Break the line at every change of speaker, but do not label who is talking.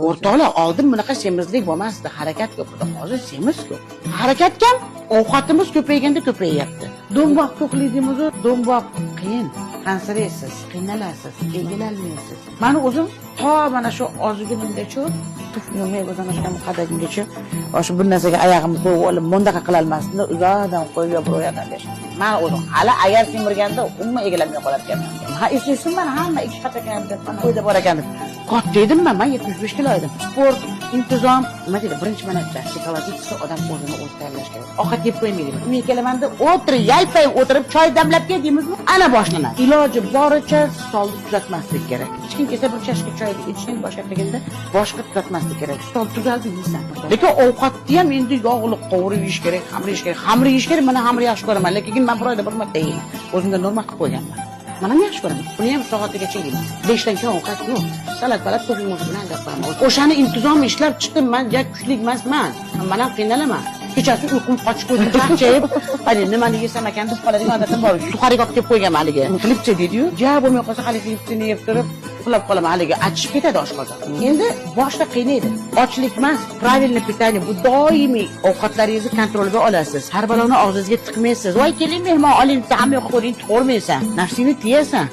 o'rtoqlar oldin bunaqa semizlik bo'lmasdi, harakat ko'p edi. Hozir semiz ko'p. Harakat kam, ovqatimiz ko'payganda ko'payyapti. Do'mboq to'qlaydimiz, do'mboq qiyin. Qansiraysiz, qiynalasiz, egilolmaysiz. Meni o'zim mana shu ozginimgacha tufnimga o'zanashgan qadagimgacha o'sha bir narsaga oyog'imni qo'yib olib, bundaqa qila olmasdim, uzoqdan qo'yib yuborganman. Men o'zim hali agar semirganda umuman egilamay qolarkanman. Ha, eslaysiz, hamma ikki qator ekan deb mana qo'yda bor ekan. Katta edim men 75 kilo edim. Sport, intizom, nima deydi, birinchi mana psixologik odam o'zini o'zi tayyorlash kerak. Ovqat yeb qo'ymaydi. Men kelamanda o'tirib, yalpay o'tirib, choy damlab keldingizmi? Ana boshlanadi. Iloji boricha stolni tuzatmaslik kerak. Hech kim kelsa bir chashka choyni ichishning boshqaligida boshqa tuzatmaslik kerak. Stol tuzaldi yeysan. Lekin ovqatni ham endi yog'li qovurib yeyish kerak, xamir yeyish kerak. Xamir yeyish kerak, mana xamir yaxshi ko'raman, lekin men bir oyda bir marta yeyman. O'zimga norma qilib qo'yganman. Mana yaxshi ko'raman. Buni ham soatigacha yeyman. 5 dan keyin ovqat yo'q. Salat ko'ping bilan gap qilaman. O'shani intizom ishlab chiqdim, men ja kuchli emasman. Men ham qiynalaman. Kechasi uyqum qochib qo'ydim, charchayib, "Hali nimani yesam ekan" deb qoladigan odatim bor. Suxariga olib kelib qo'yganman haligi. Qilibchi dedi-yu, "Ja, bo'lmay qolsa hali klipchini yeb turib, uxlab qolaman haligi, achishib ketadi oshqozon." Endi boshqa qiynaydi. Ochlik emas, правильный питание. Bu doimiy ovqatlaringizni kontrolga olasiz. Har baloni og'zingizga tiqmaysiz. "Voy, keling mehmon oling, hamma yoqqa qo'ying, to'g'rimaysan. Nafsingni tiyasan."